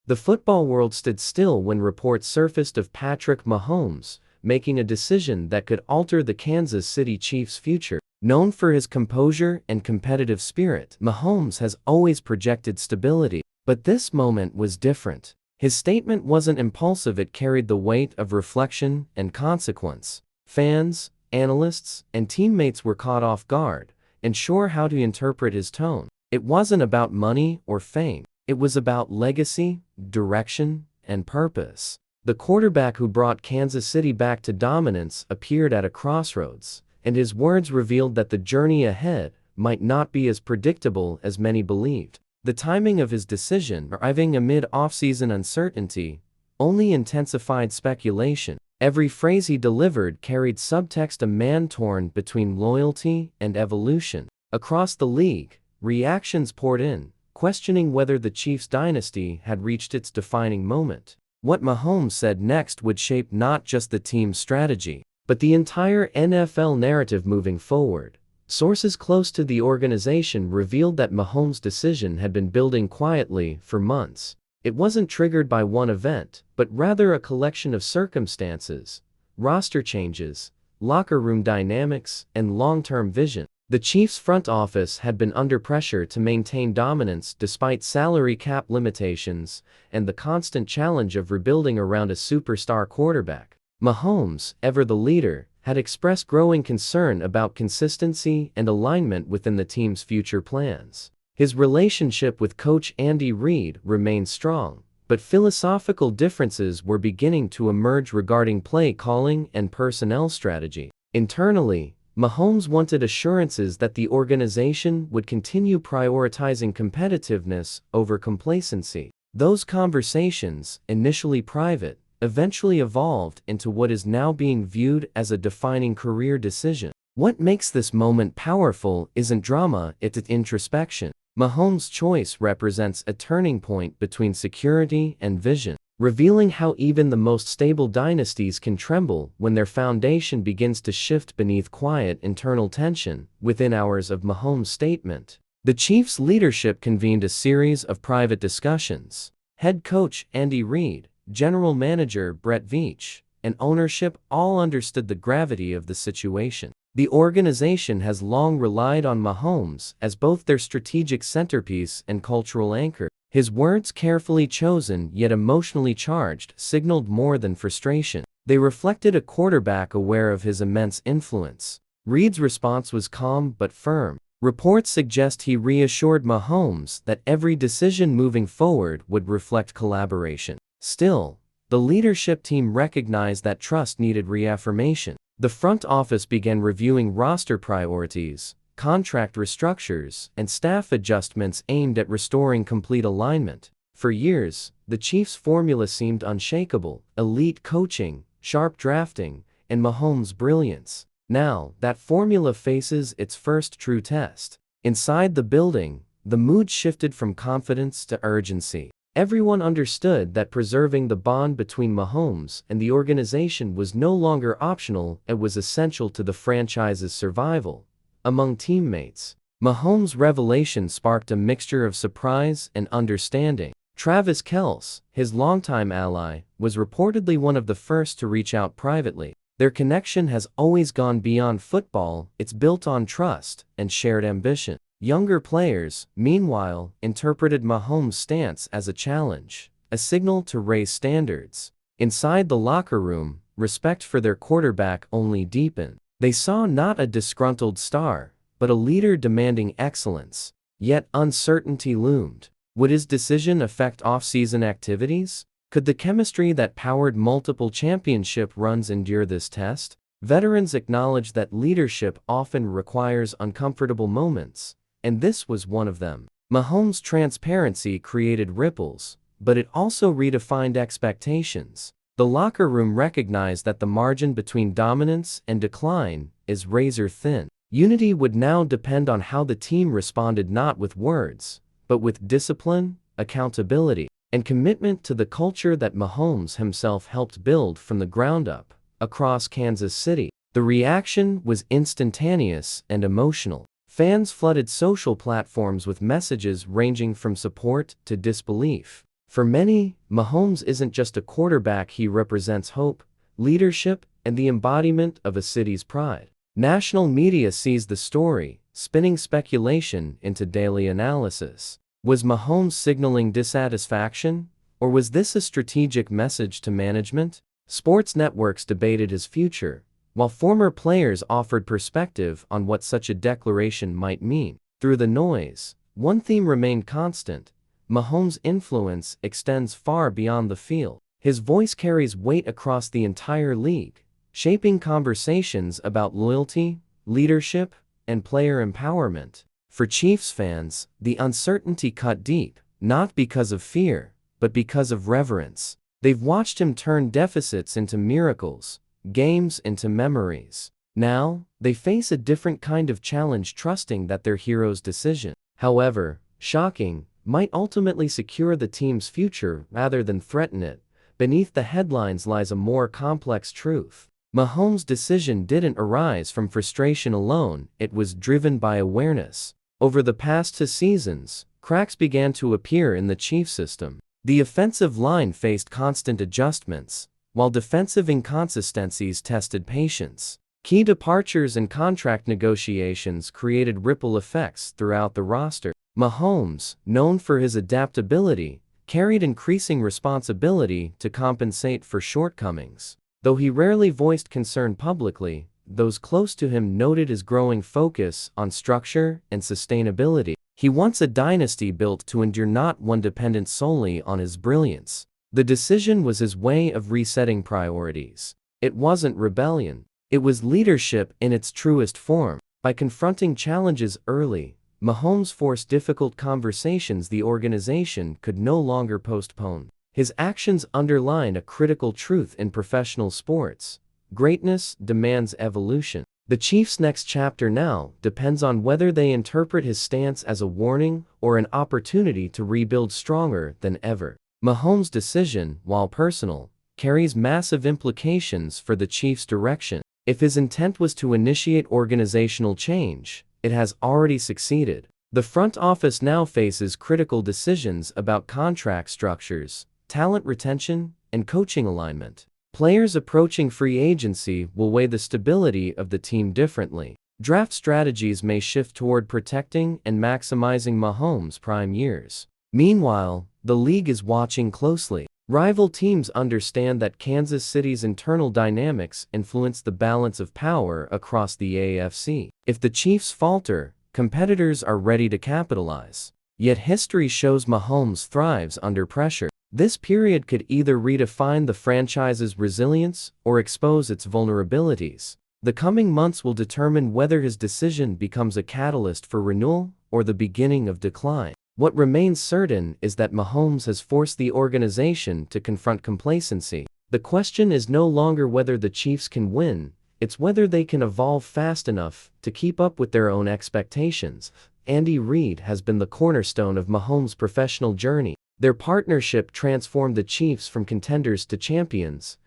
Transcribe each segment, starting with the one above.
The football world stood still when reports surfaced of Patrick Mahomes making a decision that could alter the Kansas City Chiefs' future. Known for his composure and competitive spirit, Mahomes has always projected stability. But this moment was different. His statement wasn't impulsive, it carried the weight of reflection and consequence. Fans, analysts, and teammates were caught off guard, unsure how to interpret his tone. It wasn't about money or fame. It was about legacy, direction, and purpose. The quarterback who brought Kansas City back to dominance appeared at a crossroads, and his words revealed that the journey ahead might not be as predictable as many believed. The timing of his decision, arriving amid off-season uncertainty, only intensified speculation. Every phrase he delivered carried subtext, a man torn between loyalty and evolution. Across the league, reactions poured in, questioning whether the Chiefs' dynasty had reached its defining moment. What Mahomes said next would shape not just the team's strategy, but the entire NFL narrative moving forward. Sources close to the organization revealed that Mahomes' decision had been building quietly for months. It wasn't triggered by one event, but rather a collection of circumstances, roster changes, locker room dynamics, and long-term vision. The Chiefs' front office had been under pressure to maintain dominance despite salary cap limitations and the constant challenge of rebuilding around a superstar quarterback. Mahomes, ever the leader, had expressed growing concern about consistency and alignment within the team's future plans. His relationship with coach Andy Reid remained strong, but philosophical differences were beginning to emerge regarding play calling and personnel strategy. Internally, Mahomes wanted assurances that the organization would continue prioritizing competitiveness over complacency. Those conversations, initially private, eventually evolved into what is now being viewed as a defining career decision. What makes this moment powerful isn't drama, it's introspection. Mahomes' choice represents a turning point between security and vision, revealing how even the most stable dynasties can tremble when their foundation begins to shift beneath quiet internal tension. Within hours of Mahomes' statement, the Chiefs' leadership convened a series of private discussions. Head coach Andy Reid, general manager Brett Veach, and ownership all understood the gravity of the situation. The organization has long relied on Mahomes as both their strategic centerpiece and cultural anchor. His words, carefully chosen yet emotionally charged, signaled more than frustration. They reflected a quarterback aware of his immense influence. Reid's response was calm but firm. Reports suggest he reassured Mahomes that every decision moving forward would reflect collaboration. Still, the leadership team recognized that trust needed reaffirmation. The front office began reviewing roster priorities, contract restructures, and staff adjustments aimed at restoring complete alignment. For years, the Chiefs' formula seemed unshakable: elite coaching, sharp drafting, and Mahomes' brilliance. Now, that formula faces its first true test. Inside the building, the mood shifted from confidence to urgency. Everyone understood that preserving the bond between Mahomes and the organization was no longer optional, it was essential to the franchise's survival. Among teammates, Mahomes' revelation sparked a mixture of surprise and understanding. Travis Kelce, his longtime ally, was reportedly one of the first to reach out privately. Their connection has always gone beyond football, it's built on trust and shared ambition. Younger players, meanwhile, interpreted Mahomes' stance as a challenge, a signal to raise standards. Inside the locker room, respect for their quarterback only deepened. They saw not a disgruntled star, but a leader demanding excellence. Yet uncertainty loomed. Would his decision affect off-season activities? Could the chemistry that powered multiple championship runs endure this test? Veterans acknowledge that leadership often requires uncomfortable moments, and this was one of them. Mahomes' transparency created ripples, but it also redefined expectations. The locker room recognized that the margin between dominance and decline is razor thin. Unity would now depend on how the team responded, not with words, but with discipline, accountability, and commitment to the culture that Mahomes himself helped build from the ground up. Across Kansas City, the reaction was instantaneous and emotional. Fans flooded social platforms with messages ranging from support to disbelief. For many, Mahomes isn't just a quarterback, he represents hope, leadership, and the embodiment of a city's pride. National media sees the story, spinning speculation into daily analysis. Was Mahomes signaling dissatisfaction, or was this a strategic message to management? Sports networks debated his future, while former players offered perspective on what such a declaration might mean. Through the noise, one theme remained constant: Mahomes' influence extends far beyond the field. His voice carries weight across the entire league, shaping conversations about loyalty, leadership, and player empowerment. For Chiefs fans, the uncertainty cut deep, not because of fear, but because of reverence. They've watched him turn deficits into miracles, games into memories. Now, they face a different kind of challenge, trusting that their hero's decision, however shocking, might ultimately secure the team's future rather than threaten it. Beneath the headlines lies a more complex truth. Mahomes' decision didn't arise from frustration alone, it was driven by awareness. Over the past 2 seasons, cracks began to appear in the Chiefs system. The offensive line faced constant adjustments, while defensive inconsistencies tested patience. Key departures and contract negotiations created ripple effects throughout the roster. Mahomes, known for his adaptability, carried increasing responsibility to compensate for shortcomings. Though he rarely voiced concern publicly, those close to him noted his growing focus on structure and sustainability. He wants a dynasty built to endure, not one dependent solely on his brilliance. The decision was his way of resetting priorities. It wasn't rebellion. It was leadership in its truest form. By confronting challenges early, Mahomes forced difficult conversations the organization could no longer postpone. His actions underline a critical truth in professional sports: greatness demands evolution. The Chiefs' next chapter now depends on whether they interpret his stance as a warning or an opportunity to rebuild stronger than ever. Mahomes' decision, while personal, carries massive implications for the Chiefs' direction. If his intent was to initiate organizational change, it has already succeeded. The front office now faces critical decisions about contract structures, talent retention, and coaching alignment. Players approaching free agency will weigh the stability of the team differently. Draft strategies may shift toward protecting and maximizing Mahomes' prime years. Meanwhile, the league is watching closely. Rival teams understand that Kansas City's internal dynamics influence the balance of power across the AFC. If the Chiefs falter, competitors are ready to capitalize. Yet history shows Mahomes thrives under pressure. This period could either redefine the franchise's resilience or expose its vulnerabilities. The coming months will determine whether his decision becomes a catalyst for renewal or the beginning of decline. What remains certain is that Mahomes has forced the organization to confront complacency. The question is no longer whether the Chiefs can win, it's whether they can evolve fast enough to keep up with their own expectations. Andy Reid has been the cornerstone of Mahomes' professional journey. Their partnership transformed the Chiefs from contenders to champions,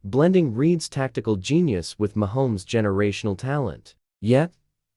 blending Reid's tactical genius with Mahomes' generational talent. Yet,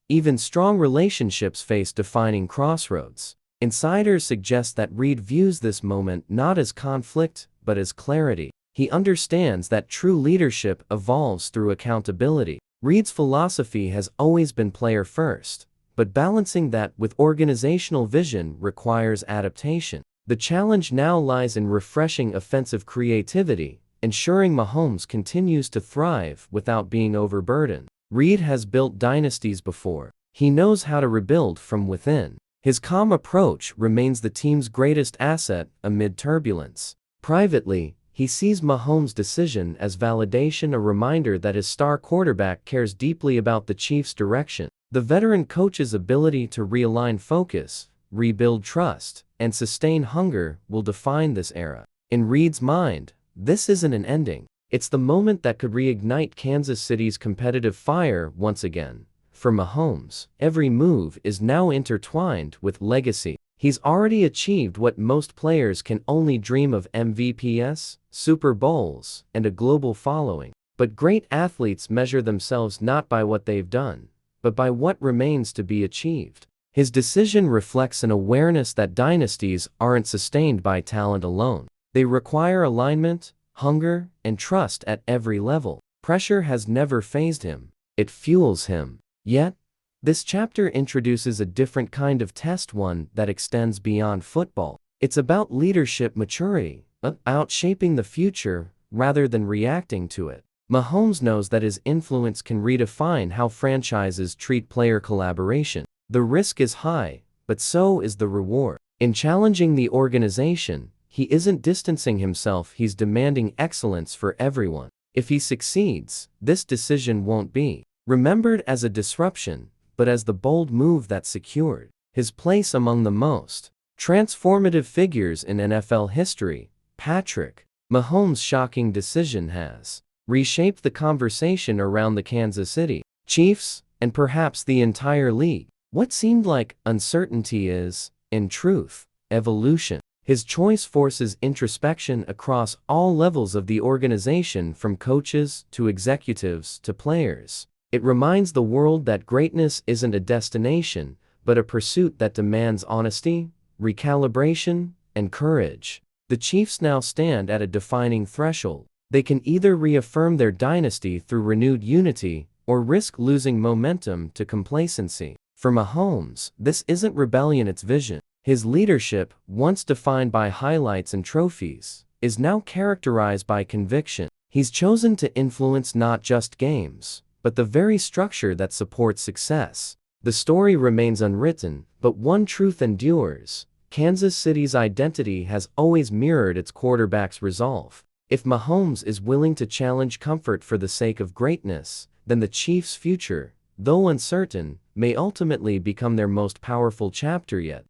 even strong relationships face defining crossroads. Insiders suggest that Reid views this moment not as conflict, but as clarity. He understands that true leadership evolves through accountability. Reid's philosophy has always been player first, but balancing that with organizational vision requires adaptation. The challenge now lies in refreshing offensive creativity, ensuring Mahomes continues to thrive without being overburdened. Reid has built dynasties before. He knows how to rebuild from within. His calm approach remains the team's greatest asset amid turbulence. Privately, he sees Mahomes' decision as validation, a reminder that his star quarterback cares deeply about the Chiefs' direction. The veteran coach's ability to realign focus, rebuild trust, and sustain hunger will define this era. In Reid's mind, this isn't an ending. It's the moment that could reignite Kansas City's competitive fire once again. For Mahomes, every move is now intertwined with legacy. He's already achieved what most players can only dream of: MVPs, Super Bowls, and a global following. But great athletes measure themselves not by what they've done, but by what remains to be achieved. His decision reflects an awareness that dynasties aren't sustained by talent alone. They require alignment, hunger, and trust at every level. Pressure has never fazed him. It fuels him. Yet, this chapter introduces a different kind of test, one that extends beyond football. It's about leadership maturity, about shaping the future rather than reacting to it. Mahomes knows that his influence can redefine how franchises treat player collaboration. The risk is high, but so is the reward. In challenging the organization, he isn't distancing himself, he's demanding excellence for everyone. If he succeeds, this decision won't be remembered as a disruption, but as the bold move that secured his place among the most transformative figures in NFL history. Patrick Mahomes' shocking decision has reshaped the conversation around the Kansas City Chiefs and perhaps the entire league. What seemed like uncertainty is, in truth, evolution. His choice forces introspection across all levels of the organization, from coaches to executives to players. It reminds the world that greatness isn't a destination, but a pursuit that demands honesty, recalibration, and courage. The Chiefs now stand at a defining threshold. They can either reaffirm their dynasty through renewed unity or risk losing momentum to complacency. For Mahomes, this isn't rebellion, it's vision. His leadership, once defined by highlights and trophies, is now characterized by conviction. He's chosen to influence not just games, but the very structure that supports success. The story remains unwritten, but one truth endures: Kansas City's identity has always mirrored its quarterback's resolve. If Mahomes is willing to challenge comfort for the sake of greatness, then the Chiefs' future, though uncertain, may ultimately become their most powerful chapter yet.